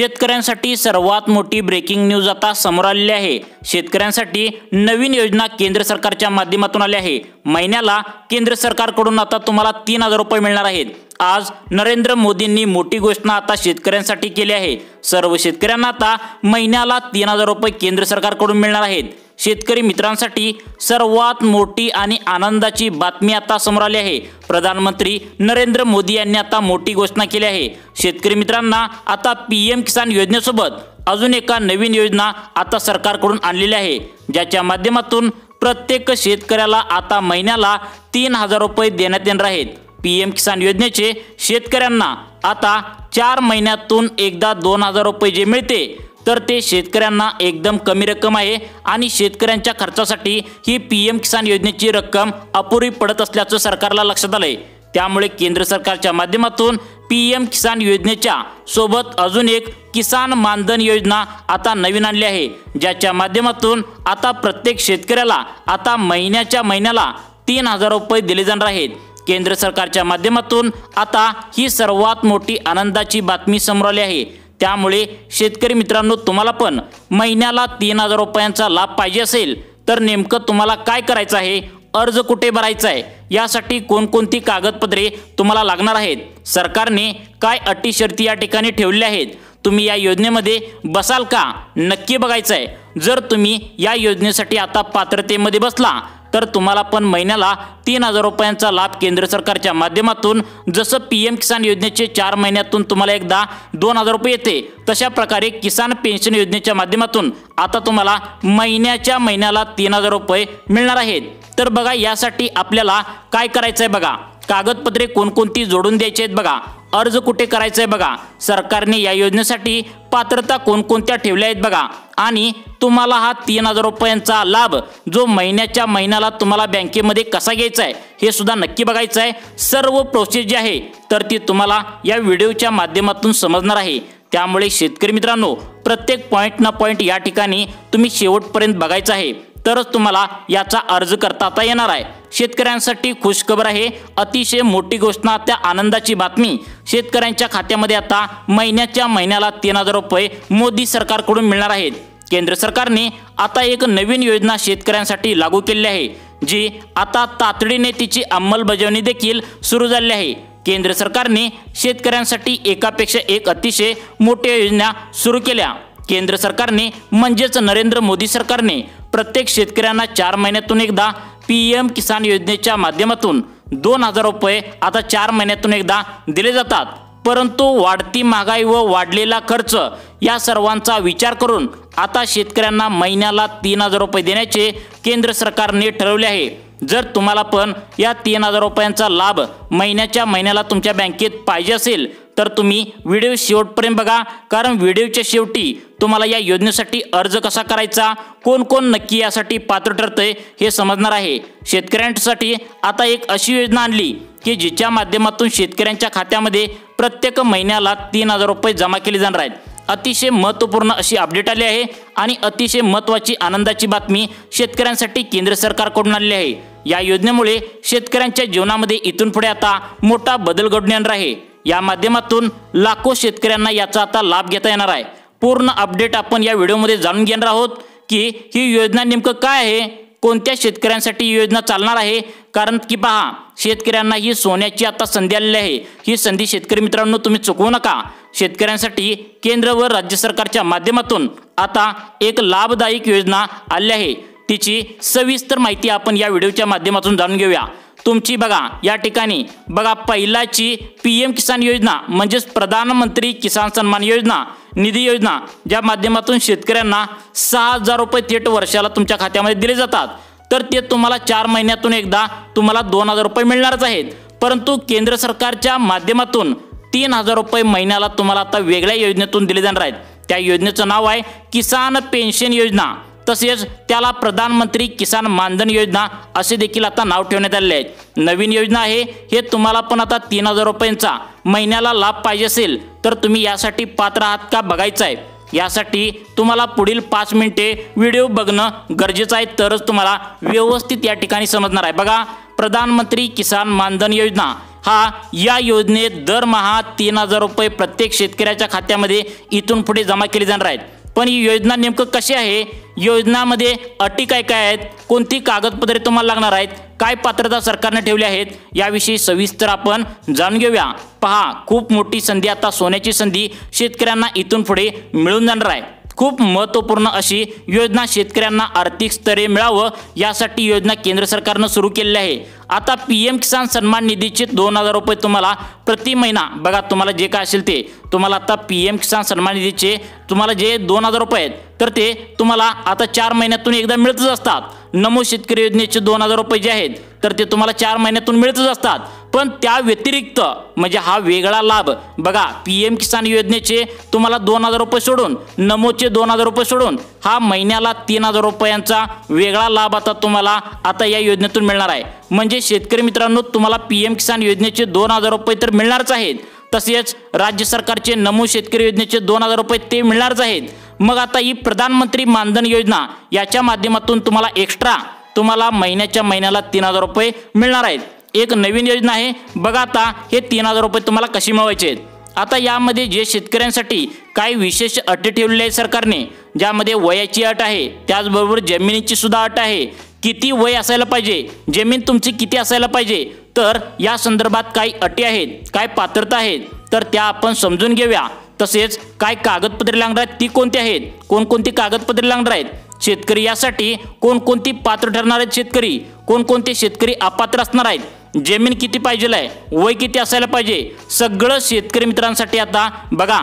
शेतकऱ्यांसाठी सर्वात मोठी ब्रेकिंग न्यूज आता समोर आलेली आहे। शेतकऱ्यांसाठी नवीन योजना केंद्र सरकारच्या माध्यमातून आली आहे। महिन्याला केंद्र सरकारकडून आता तुम्हाला 3000 रुपये मिळणार आहेत। आज नरेंद्र मोदींनी मोठी घोषणा आता शेतकऱ्यांसाठी केली आहे। सर्व शेतकऱ्यांना आता महिन्याला 3000 रुपये केंद्र सरकारकडून मिळणार आहेत। शेतकरी मित्रांसाठी सर्वात मोठी आणि आनंदाची बातमी आता समोर आली आहे। प्रधानमंत्री नरेंद्र मोदी यांनी आता मोठी घोषणा केली आहे। शेतकरी मित्रांना आता पीएम किसान योजनेसोबत अजून एका नवीन योजना आता सरकारकडून आणलेली आहे, ज्याच्या माध्यमातून प्रत्येक शेतकऱ्याला आता महिन्याला 3000 रुपये देण्यात येणार आहेत। पीएम किसान योजनेचे शेतकऱ्यांना आता 4 महिन्यातून एकदा 2000 रुपये जे मिळते तर ते शेतकऱ्यांना एकदम कमी रक्कम आहे आणि शेतकऱ्यांच्या खर्चासाठी ही पीएम किसान योजनेची रक्कम अपुरी पडत असल्याचं सरकारला लक्षात आलंय। त्यामुळे केंद्र सरकारच्या माध्यमातून पीएम किसान योजनेच्या सोबत अजून एक किसान मानधन योजना आता नवीन आणली आहे, ज्याच्या माध्यमातून आता प्रत्येक शेतकऱ्याला आता महिन्याला 3000 रुपये दिले जाणार आहेत। केंद्र सरकारच्या माध्यमातून आता ही सर्वात मोठी आनंदाची बातमी समोर आली आहे। त्यामुळे शेतकरी मित्रांनो, तुम्हाला पण महिन्याला 3000 रुपयांचा लाभ पाहिजे असेल तर नेमकं तुम्हाला काय करायचं आहे, अर्ज कुठे भरायचा आहे, यासाठी कोणकोणती कागदपत्रे तुम्हाला लागणार आहेत, सरकारने काय अटी शर्ती या ठिकाणी ठेवल्या आहेत, तुम्ही या योजनेमध्ये बसाल का, नक्की बघायचं आहे। जर तुम्ही या योजनेसाठी आता पात्रतेमध्ये बसला तर तुम्हाला पण महिन्याला 3000 रुपयांचा लाभ केंद्र सरकारच्या माध्यमातून, जसं पीएम किसान योजनेचे 4 महिन्यातून तुम्हाला एकदा 2000 रुपये येते, तशा प्रकारे किसान पेन्शन योजनेच्या माध्यमातून आता तुम्हाला महिन्याला 3000 रुपये मिळणार आहेत। तर बघा, यासाठी आपल्याला काय करायचं आहे बघा, कागदपत्रे कोणकोणती जोडून द्यायची आहेत बघा, अर्ज कुठे करायचा आहे बघा, सरकारने या योजनेसाठी पात्रता कोणकोणत्या ठेवल्या आहेत बघा, आणि तुम्हाला हा 3000 रुपयांचा लाभ जो महिन्याला तुम्हाला बँकेमध्ये कसा घ्यायचा आहे हे सुद्धा नक्की बघायचं आहे। सर्व प्रोसेस जी आहे तर ती तुम्हाला या व्हिडिओच्या माध्यमातून समजणार आहे। त्यामुळे शेतकरी मित्रांनो, प्रत्येक पॉईंट ना पॉईंट या ठिकाणी तुम्ही शेवटपर्यंत बघायचं आहे, तरच तुम्हाला याचा अर्ज करता येणार आहे। शेतकऱ्यांसाठी खुशखबर आहे, अतिशय मोठी घोषणा, त्या आनंदाची बातमी। शेतकऱ्यांच्या खात्यामध्ये आता महिन्याला 3000 रुपये मोदी सरकारकडून मिळणार आहेत। केंद्र सरकारने आता एक नवीन योजना शेतकऱ्यांसाठी लागू केली आहे, जी आता तातडीने तिची अंमलबजावणी देखील सुरू झाली आहे। केंद्र सरकारने शेतकऱ्यांसाठी एकापेक्षा एक अतिशय मोठ्या योजना सुरू केल्या। केंद्र सरकारने म्हणजेच नरेंद्र मोदी सरकारने प्रत्येक शेतकऱ्यांना 4 महिन्यातून एकदा पीएम किसान योजनेच्या माध्यमातून 2000 रुपये आता 4 महिन्यातून एकदा दिले जातात। परंतु वाढती महागाई व वाढलेला खर्च या सर्वांचा विचार करून आता शेतकऱ्यांना महिन्याला 3000 रुपये देण्याचे केंद्र सरकारने ठरवले आहे। जर तुम्हाला पण या 3000 रुपयांचा लाभ महिन्याला तुमच्या बँकेत पाहिजे असेल तर तुम्ही व्हिडिओ शेवटपर्यंत बघा, कारण व्हिडिओच्या शेवटी तुम्हाला या योजनेसाठी अर्ज कसा करायचा, कोण नक्की यासाठी पात्र ठरतंय हे समजणार आहे। शेतकऱ्यांसाठी आता एक अशी योजना आणली की जिच्या माध्यमातून शेतकऱ्यांच्या खात्यामध्ये प्रत्येक महिन्याला 3000 रुपये जमा केले जाणार आहेत। अतिशय महत्त्वपूर्ण अशी अपडेट आली आहे आणि अतिशय महत्त्वाची आनंदाची बातमी शेतकऱ्यांसाठी केंद्र सरकारकडून आलेली आहे। या योजनेमुळे शेतकऱ्यांच्या जीवनामध्ये इथून पुढे आता मोठा बदल घडून येणार आहे। या माध्यमातून लाखो शेतकऱ्यांना याचा आता लाभ घेता येणार आहे। पूर्ण अपडेट आपण या व्हिडिओमध्ये जाणून घेणार आहोत की ही योजना नेमकं काय आहे, कोणत्या शेतकऱ्यांसाठी ही योजना चालणार आहे। कारण की पहा, शेतकऱ्यांना ही सोन्याची आता संधी आलेली आहे। ही संधी शेतकरी मित्रांनो तुम्ही चुकवू नका। शेतकऱ्यांसाठी केंद्र व राज्य सरकारच्या माध्यमातून आता एक लाभदायक योजना आली आहे। तिची सविस्तर माहिती आपण या व्हिडिओच्या माध्यमातून जाणून घेऊया। तुमची बघा, या ठिकाणी बघा, पहिलाची पीएम किसान योजना म्हणजेच प्रधानमंत्री किसान सन्मान योजना निधी योजना, ज्या माध्यमातून शेतकऱ्यांना 6000 रुपये थेट वर्षाला तुमच्या खात्यामध्ये दिले जातात, तर ते तुम्हाला 4 महिन्यातून एकदा तुम्हाला 2000 रुपये मिळणारच आहेत। परंतु केंद्र सरकारच्या माध्यमातून 3000 रुपये महिन्याला तुम्हाला आता वेगळ्या योजनेतून दिले जाणार आहेत। त्या योजनेचं नाव आहे किसान पेन्शन योजना, तसेच त्याला प्रधानमंत्री किसान मानधन योजना असे देखील आता नाव ठेवण्यात आले आहे। नवीन योजना आहे, हे तुम्हाला पण आता 3000 रुपयांचा महिन्याला लाभ पाहिजे असेल तर तुम्ही यासाठी पात्र आहात का बघायचं आहे। यासाठी तुम्हाला पुढील 5 मिनिटे व्हिडिओ बघणं गरजेचं आहे, तरच तुम्हाला व्यवस्थित या ठिकाणी समजणार आहे। बघा, प्रधानमंत्री किसान मानधन योजना हा या योजनेत दरमहा 3,000 रुपये प्रत्येक शेतकऱ्याच्या खात्यामध्ये इथून पुढे जमा केले जाणार आहेत। पण ही योजना नेमकं कशी आहे, योजनामध्ये अटी काय काय आहेत, कोणती कागदपत्रे तुम्हाला लागणार आहेत, काय पात्रता सरकारने ठेवली आहेत, याविषयी सविस्तर आपण जाणून घेऊया। पहा, खूप मोठी संधी, आता सोन्याची संधी शेतकऱ्यांना इथून पुढे मिळून जाणार आहे। खूप महत्त्वपूर्ण अशी योजना शेतकऱ्यांना आर्थिक स्तरे मिळावं यासाठी योजना केंद्र सरकारनं सुरू केलेली आहे। आता PM किसान सन्मान निधीचे 2,000 रुपये तुम्हाला प्रति महिना, बघा तुम्हाला जे काय असेल ते तुम्हाला आता PM किसान सन्मान निधीचे तुम्हाला जे 2,000 रुपये आहेत तर ते तुम्हाला आता 4 महिन्यातून एकदा मिळतच असतात। नमो शेतकरी योजनेचे 2,000 रुपये जे आहेत तर ते तुम्हाला 4 महिन्यातून मिळतच असतात। पण त्या व्यतिरिक्त म्हणजे हा वेगळा लाभ बघा, PM किसान योजनेचे तुम्हाला 2,000 रुपये सोडून, नमोचे 2,000 रुपये सोडून हा महिन्याला 3,000 रुपयांचा वेगळा लाभ आता तुम्हाला आता या योजनेतून मिळणार आहे। म्हणजे शेतकरी मित्रांनो, तुम्हाला PM किसान योजनेचे 2,000 रुपये तर मिळणारच आहेत, तसेच राज्य सरकारचे नमो शेतकरी योजनेचे 2,000 रुपये ते मिळणारच आहेत। मग आता ही प्रधानमंत्री मानधन योजना याच्या माध्यमातून तुम्हाला एक्स्ट्रा तुम्हाला महिन्याला 3,000 रुपये मिळणार आहेत। एक नवीन योजना आहे बघा, आता हे 3,000 रुपये तुम्हाला कशी मिळवायचे आहेत। आता यामध्ये जे शेतकऱ्यांसाठी काही विशेष अटी ठेवलेली आहे सरकारने, ज्यामध्ये वयाची अट आहे, त्याचबरोबर जमिनीची सुद्धा अट आहे। किती वय असायला पाहिजे, जमीन तुमची किती असायला पाहिजे, तर या संदर्भात काही अटी आहेत, काय पात्रता आहेत, तर त्या आपण समजून घेऊया। तसेच काय कागदपत्रे लागणार आहेत ती कोणती आहेत, कोणकोणती कागदपत्रे लागणार आहेत, शेतकरी यासाठी कोणकोणती पात्र ठरणार आहेत, शेतकरी कोणकोणते शेतकरी अपात्र असणार आहेत, जमीन किती पाहिजे आहे, वय किती असायला पाहिजे, सगळं शेतकरी मित्रांसाठी आता बघा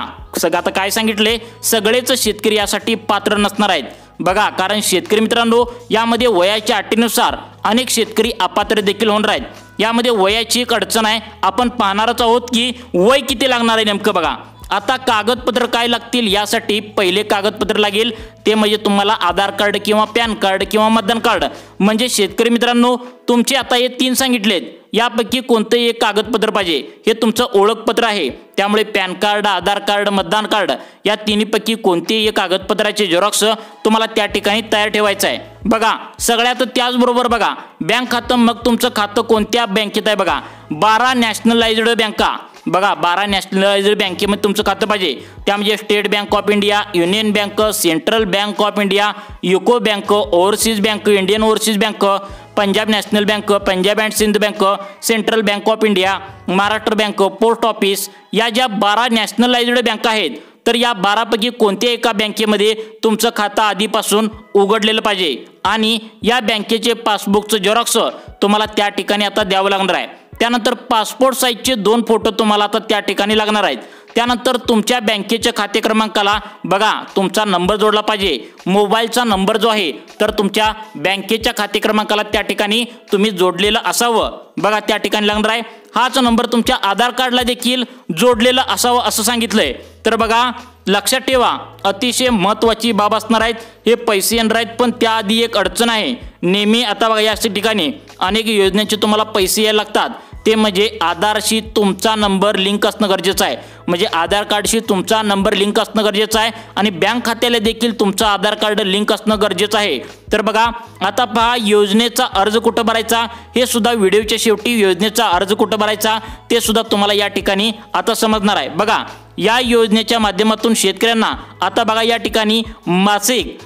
आता काय सांगितले, सगळेच शेतकरी यासाठी पात्र नसणार आहेत बघा। कारण शेतकरी मित्रांनो, यामध्ये वयाच्या अटीनुसार अनेक शेतकरी अपात्र देखील होणार आहेत। यामध्ये वयाची एक अडचण आहे, आपण पाहणारच आहोत की वय किती लागणार आहे नेमकं बघा। आता कागदपत्र काय लागतील, यासाठी पहिले कागदपत्र लागेल ते म्हणजे तुम्हाला आधार कार्ड किंवा पॅन कार्ड किंवा मतदान कार्ड। म्हणजे शेतकरी मित्रांनो, तुमचे आता हे 3 सांगितलेत, यापैकी कोणतेही एक कागदपत्र पाहिजे, हे तुमचं ओळखपत्र आहे। त्यामुळे पॅन कार्ड, आधार कार्ड, मतदान कार्ड या तिन्हीपैकी कोणतेही एक कागदपत्राचे झेरॉक्स तुम्हाला त्या ठिकाणी तयार ठेवायचं आहे बघा। सगळ्यात त्याचबरोबर बघा, बँक खातं, मग तुमचं खातं कोणत्या बँकेत आहे बघा, 12 नॅशनलाइज्ड बँका बघा, 12 नॅशनलाइज्ड बँकेमध्ये तुमचं खातं पाहिजे। त्यामध्ये State Bank of India, Union Bank, Central Bank of India, UCO Bank, Overseas Bank, Indian Overseas Bank, Punjab National Bank, Punjab and Sindh Bank, Central Bank of India, Maharashtra Bank, post office, या ज्या 12 नॅशनलाइज्ड बँका आहेत तर या 12 पैकी कोणत्या एका बँकेमध्ये तुमचं खातं आधीपासून उघडलेलं पाहिजे आणि या बँकेचे पासबुकचं झेरॉक्स तुम्हाला त्या ठिकाणी आता द्यावं लागणार आहे। त्यानंतर पासपोर्ट साईजचे 2 फोटो तुम्हाला आता त्या ठिकाणी लागणार आहेत। त्यानंतर तुमच्या बँकेच्या खाते क्रमांकाला बघा तुमचा नंबर जोडला पाहिजे, मोबाईलचा नंबर जो आहे तर तुमच्या बँकेच्या खाते क्रमांकाला त्या ठिकाणी तुम्ही जोडलेलं असावं बघा, त्या ठिकाणी लागणार आहे। हाच नंबर तुमच्या आधार कार्डला देखील जोडलेलं असावं असं सांगितलंय। तर बघा लक्षात ठेवा, अतिशय महत्त्वाची बाब असणार आहेत, हे पैसे येणार आहेत, पण त्याआधी एक अडचण आहे। नेहमी आता बघा या ठिकाणी अनेक योजनांचे तुम्हाला पैसे यायला लागतात, ते म्हणजे आधारशी तुमचा नंबर लिंक असणं गरजेचं आहे। म्हणजे आधार कार्डशी तुमचा नंबर लिंक असणं गरजेचं आहे आणि बँक खात्याला देखील तुमचं आधार कार्ड लिंक असणं गरजेचं आहे। तर बघा आता पहा, योजनेचा अर्ज कुठं भरायचा हे सुद्धा व्हिडिओच्या शेवटी योजनेचा अर्ज कुठं भरायचा ते सुद्धा तुम्हाला या ठिकाणी आता समजणार आहे बघा। या योजनेच्या माध्यमातून शेतकऱ्यांना आता बघा या ठिकाणी मासिक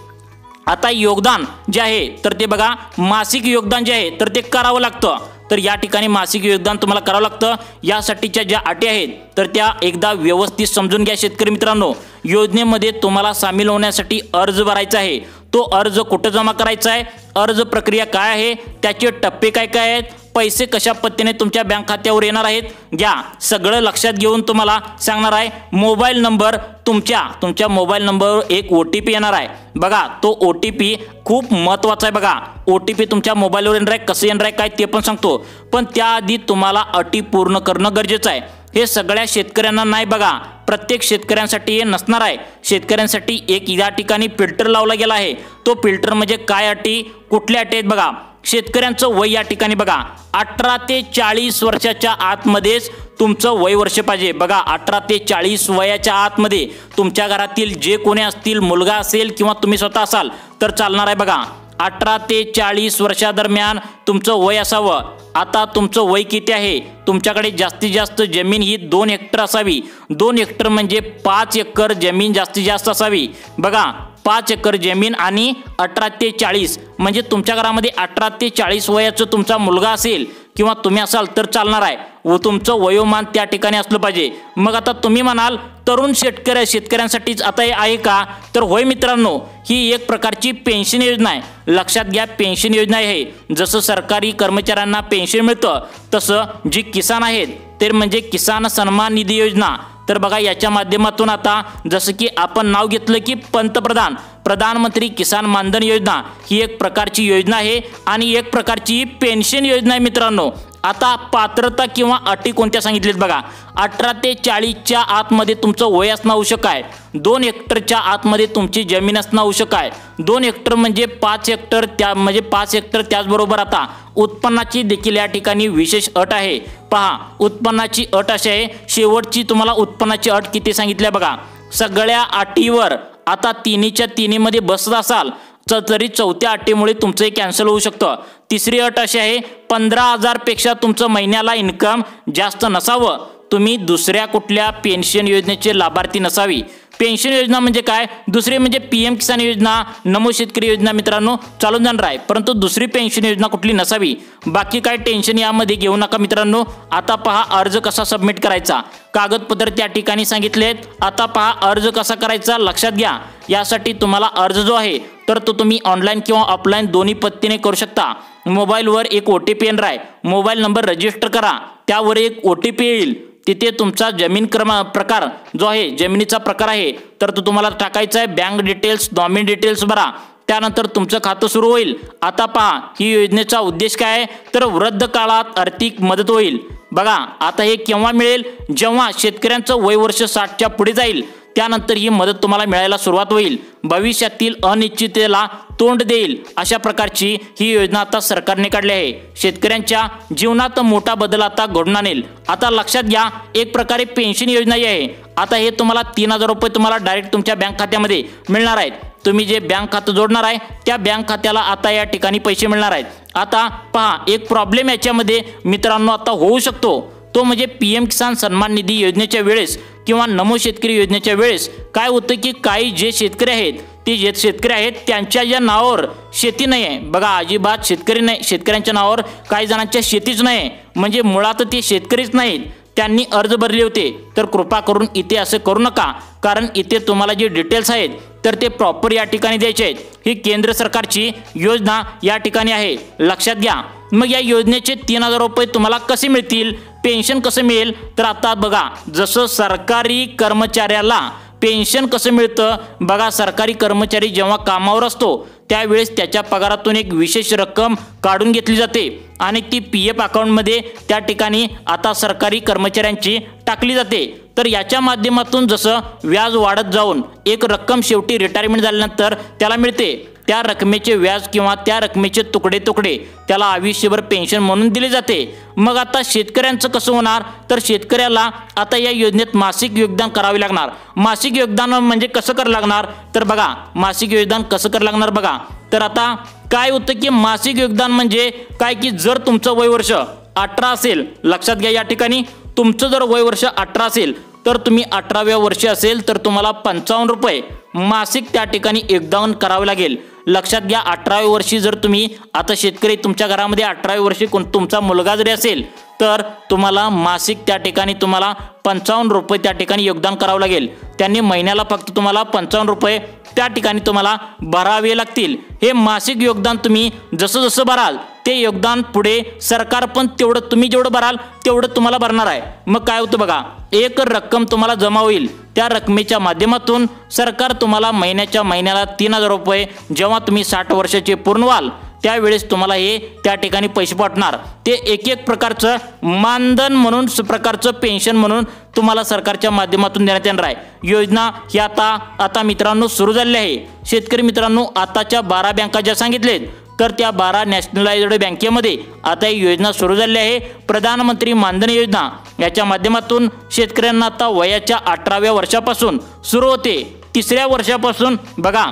आता योगदान जे आहे तर ते बघा, मासिक योगदान जे आहे तर ते करावं लागतं। तर या ठिकाणी मासिक योगदान तुम्हाला करावं लागतं। यासाठीच्या ज्या अटी आहेत तर त्या एकदा व्यवस्थित समजून घ्या शेतकरी मित्रांनो। योजनेमध्ये तुम्हाला सामील होण्यासाठी अर्ज भरायचा आहे, तो अर्ज कुठं जमा करायचा आहे, अर्ज प्रक्रिया काय आहे, त्याचे टप्पे काय काय आहेत, पैसे कशा पद्धतीने तुमच्या बँक खात्यावर येणार आहेत, घ्या सगळं लक्षात घेऊन तुम्हाला सांगणार आहे। मोबाईल नंबर तुमच्या मोबाईल नंबरवर एक OTP येणार आहे बघा, तो OTP खूप महत्त्वाचा आहे बघा। OTP तुमच्या मोबाईलवर येणार आहे, कसं येणार आहे काय ते पण सांगतो, पण त्याआधी तुम्हाला अटी पूर्ण करणं गरजेचं आहे। हे सगळ्या शेतकऱ्यांना नाही बघा, प्रत्येक शेतकऱ्यांसाठी हे नसणार आहे। शेतकऱ्यांसाठी एक या ठिकाणी फिल्टर लावला गेला आहे, तो फिल्टर म्हणजे काय अटी, कुठल्या अटी आहेत बघा। शेतकऱ्यांचं वय या ठिकाणी बघा 18 ते 40 वर्षाच्या आतमध्येच तुमचं वय वर्ष पाहिजे बघा। 18 ते 40 वयाच्या आतमध्ये तुमच्या घरातील जे कोणी असतील, मुलगा असेल किंवा तुम्ही स्वतः असाल तर चालणार आहे बघा। 18 ते 40 वर्षादरम्यान तुमचं वय असावं। आता तुमचं वय किती आहे? तुमच्याकडे जास्तीत जास्त जमीन ही 2 हेक्टर असावी। 2 हेक्टर म्हणजे 5 एकर जमीन जास्तीत जास्त असावी। बघा 5 एकर जमीन आणि 18 ते 40 म्हणजे तुमच्या घरामध्ये 18 ते 40 वयाचा तुमचा मुलगा असेल किंवा तुम्ही असाल तर चालणार आहे व तुमचं वयोमान त्या ठिकाणी असलं पाहिजे। मग आता तुम्ही म्हणाल तरुण शेतकऱ्यांसाठीच आता हे आहे का? तर होय मित्रांनो, ही एक प्रकारची पेन्शन योजना आहे। लक्षात घ्या, पेन्शन योजना आहे। जसं सरकारी कर्मचाऱ्यांना पेन्शन मिळतं तसं जी किसान आहेत ते म्हणजे किसान सन्मान निधी योजना। तर बघा याच्या माध्यमातून आता जसं की आपण नाव घेतलं की प्रधानमंत्री किसान मानधन योजना ही एक प्रकारची योजना आहे आणि एक प्रकारची पेन्शन योजना आहे मित्रांनो। आता पात्रता किंवा अटी कोणत्या सांगितलीत बघा, 18 ते 40च्या आतमध्ये तुमचं वय असणं आवश्यक आहे। 2 हेक्टरच्या आतमध्ये तुमची जमीन असणं आवश्यक आहे। 2 हेक्टर म्हणजे 5 हेक्टर, त्याचबरोबर आता उत्पन्नाची देखील या ठिकाणी विशेष अट आहे। पहा उत्पन्नाची अट अशी आहे, शेवटची तुम्हाला उत्पन्नाची अट किती सांगितली बघा, सगळ्या अटीवर आता तिन्हीच्या तिन्हीमध्ये बसत असाल तरी 4थ्या अटीमुळे तुमचं कॅन्सल होऊ शकतं। तिसरी अट अशी आहे 15,000 पेक्षा तुमचं महिन्याला इन्कम जास्त नसावं। तुम्ही दुसऱ्या कुठल्या पेन्शन योजनेचे लाभार्थी नसावी। पेन्शन योजना म्हणजे काय? दुसरी म्हणजे PM किसान योजना, नमो शेतकरी योजना मित्रांनो चालून जाणार आहे, परंतु दुसरी पेन्शन योजना कुठली नसावी। बाकी काय टेन्शन यामध्ये घेऊ नका मित्रांनो। आता पहा अर्ज कसा सबमिट करायचा, कागदपत्र त्या ठिकाणी सांगितलेत। आता पहा अर्ज कसा करायचा लक्षात घ्या। यासाठी तुम्हाला अर्ज जो आहे तर तो तुम्ही ऑनलाईन किंवा ऑफलाईन दोन्ही पद्धतीने करू शकता। मोबाईलवर एक OTP येणार आहे, मोबाईल नंबर रजिस्टर करा, त्यावर एक OTP येईल, तिथे तुमचा जमीन प्रकार जो आहे जमिनीचा प्रकार आहे तर तो तुम्हाला टाकायचा आहे। बँक डिटेल्स, नॉमिनी डिटेल्स भरा, त्यानंतर तुमचं खातं सुरू होईल। आता पहा ही योजनेचा उद्देश काय आहे तर वृद्ध काळात आर्थिक मदत होईल। बघा आता हे केव्हा मिळेल, जेव्हा शेतकऱ्यांचं वय वर्ष 60च्या पुढे जाईल त्यानंतर ही मदत तुम्हाला मिळायला सुरुवात होईल। भविष्यातील अनिश्चिततेला तोंड देईल अशा प्रकारची ही योजना आता सरकारने काढली आहे। शेतकऱ्यांच्या जीवनात मोठा बदल आता घडून आणेल। आता लक्षात घ्या, एक प्रकारे पेन्शन योजना आहे। आता हे तुम्हाला 3,000 रुपये तुम्हाला डायरेक्ट तुमच्या बँक खात्यामध्ये मिळणार आहेत। तुम्ही जे बँक खातं जोडणार आहे त्या बँक खात्याला आता या ठिकाणी पैसे मिळणार आहेत। आता पहा एक प्रॉब्लेम याच्यामध्ये मित्रांनो आता होऊ शकतो, तो म्हणजे PM किसान सन्मान निधी योजनेच्या वेळेस किंवा नमो शेतकरी योजनेच्या वेळेस काय होतं की काही जे शेतकरी आहेत ते जे शेतकरी आहेत त्यांच्या या नावावर शेती नाही आहे। बघा अजिबात शेतकरी नाही, शेतकऱ्यांच्या नावावर काही जणांच्या शेतीच नाही, म्हणजे मुळात ते शेतकरीच नाहीत, त्यांनी अर्ज भरले होते। तर कृपा करून इथे असं करू नका, कारण इथे तुम्हाला जे डिटेल्स आहेत तर ते प्रॉपर या ठिकाणी द्यायचे आहेत। ही केंद्र सरकारची योजना या ठिकाणी आहे, लक्षात घ्या। मग या योजनेचे 3,000 रुपये तुम्हाला कसे मिळतील, पेन्शन कसं मिळेल तर आता बघा जसं सरकारी कर्मचाऱ्याला पेन्शन कसं मिळतं बघा, सरकारी कर्मचारी जेव्हा कामावर असतो त्यावेळेस त्याच्या पगारातून एक विशेष रक्कम काढून घेतली जाते आणि ती PF अकाउंटमध्ये त्या ठिकाणी आता सरकारी कर्मचाऱ्यांची टाकली जाते। तर याच्या माध्यमातून जसं व्याज वाढत जाऊन एक रक्कम शेवटी रिटायरमेंट झाल्यानंतर त्याला मिळते, त्या रकमेचे व्याज किंवा त्या रकमेचे तुकडे त्याला आयुष्यभर पेन्शन म्हणून दिले जाते। मग आता शेतकऱ्यांचं कसं होणार तर शेतकऱ्याला आता या योजनेत मासिक योगदान करावे लागणार। मासिक योगदान म्हणजे कसं करावं लागणार तर बघा मासिक योगदान कसं करावं लागणार बघा, तर आता काय होतं की मासिक योगदान म्हणजे काय की जर तुमचं वय वर्ष 18 असेल, लक्षात घ्या या ठिकाणी तुमचं जर वय वर्ष 18 असेल तर तुम्ही 18व्या वर्षी असेल तर तुम्हाला 55 रुपये मासिक त्या ठिकाणी योगदान करावे लागेल। लक्षात घ्या 18व्या वर्षी जर तुम्ही आता शेतकरी तुमच्या घरामध्ये 18व्या वर्षी तुमचा मुलगा जरी असेल तर तुम्हाला मासिक त्या ठिकाणी तुम्हाला 55 रुपये त्या ठिकाणी योगदान करावं लागेल। त्यांनी महिन्याला फक्त तुम्हाला 55 रुपये त्या ठिकाणी तुम्हाला भरावे लागतील। हे मासिक योगदान तुम्ही जसं जसं भराल ते योगदान पुढे सरकार पण तेवढं तुम्ही जेवढं भराल तेवढं तुम्हाला भरणार आहे। मग काय होतं बघा, एक रक्कम तुम्हाला जमा होईल, त्या रकमेच्या माध्यमातून सरकार तुम्हाला महिन्याला 3,000 रुपये जेव्हा तुम्ही 60 वर्षाचे पूर्ण व्हाल त्यावेळेस तुम्हाला हे त्या ठिकाणी पैसे पाठवणार। ते एक प्रकारचं मानधन म्हणून प्रकारचं पेन्शन म्हणून तुम्हाला सरकारच्या माध्यमातून देण्यात येणार आहे। योजना ही आता मित्रांनो सुरू झालेली आहे। शेतकरी मित्रांनो आताच्या 12 बँका ज्या सांगितलेत तर त्या 12 नॅशनलाइज्ड बँकेमध्ये आता ही योजना सुरू झालेली आहे। प्रधानमंत्री मानधन योजना याच्या माध्यमातून शेतकऱ्यांना आता वयाच्या 18व्या वर्षापासून सुरू होते। 3ऱ्या वर्षापासून बघा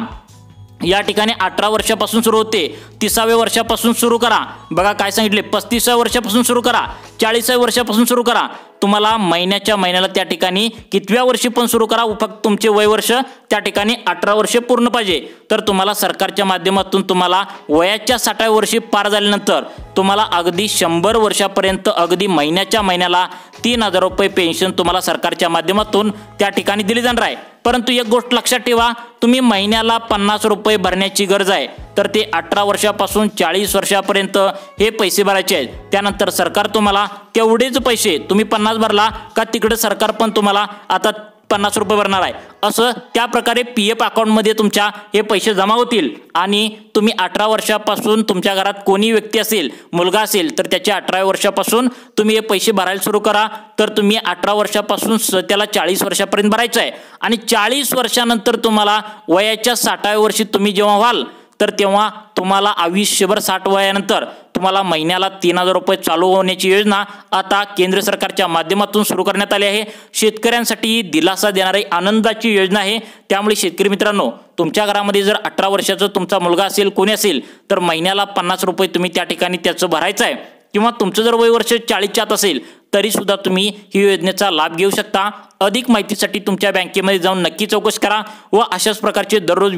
या ठिकाणी 18 वर्षापासून सुरू होते, 30व्या वर्षापासून सुरू करा. बघा काय सांगितले, 35व्या वर्षापासून सुरू करा, 40व्या वर्षापासून सुरू करा. तुम्हाला महिन्याच्या महिन्याला त्या ठिकाणी कितव्या वर्षी पण सुरू करा, फक्त तुमचे वय वर्ष त्या ठिकाणी 18 वर्षे पूर्ण पाहिजे. तर तुम्हाला सरकारच्या माध्यमातून तुम्हाला वयाच्या 60व्या वर्षी पार झाल्यानंतर तुम्हाला अगदी 100 वर्षापर्यंत अगदी महिन्याच्या महिन्याला 3000 रुपये पेन्शन तुम्हाला सरकारच्या माध्यमातून त्या ठिकाणी दिली जाणार आहे. परंतु एक गोष्ट लक्षात ठेवा, तुम्ही महिन्याला 50 रुपये भरण्याची गरज आहे. तर ते 18 वर्षापासून 40 वर्षापर्यंत हे पैसे भरायचे आहेत. त्यानंतर सरकार तुम्हाला तेवढेच पैसे, तुम्ही 50 भरला का तिकडे सरकार पण तुम्हाला आता 50 रुपये भरणार आहे. असं त्या प्रकारे PF अकाउंटमध्ये तुमच्या हे पैसे जमा होतील. आणि तुम्ही 18 वर्षापासून तुमच्या घरात कोणी व्यक्ती असेल, मुलगा असेल, तर त्याच्या 18व्या वर्षापासून तुम्ही हे पैसे भरायला सुरू करा. तर तुम्ही 18 वर्षापासून त्याला 40 वर्षापर्यंत भरायचं आहे. आणि 40 वर्षानंतर तुम्हाला वयाच्या 60व्या वर्षी तुम्ही जेव्हा व्हाल तर तेव्हा तुम्हाला आयुष्यभर 60 वयानंतर तुम्हाला महिन्याला 3000 रुपये चालू होण्याची योजना आता केंद्र सरकारच्या माध्यमातून सुरू करण्यात आली आहे. शेतकऱ्यांसाठी दिलासा देणारी आनंदाची योजना आहे. त्यामुळे शेतकरी मित्रांनो, तुमच्या घरामध्ये जर 18 वर्षाचा तुमचा मुलगा असेल, कोणी असेल, तर महिन्याला 50 रुपये तुम्ही त्या ठिकाणी त्याचं भरायचं आहे. किंवा तुमचं जर वय वर्ष 40च्या आत असेल तरी सुद्धा तुम्ही ही योजनेचा लाभ घेऊ शकता. अधिक माहितीसाठी तुमच्या बँकेमध्ये जाऊन नक्की चौकशी करा व अशाच प्रकारचे दररोज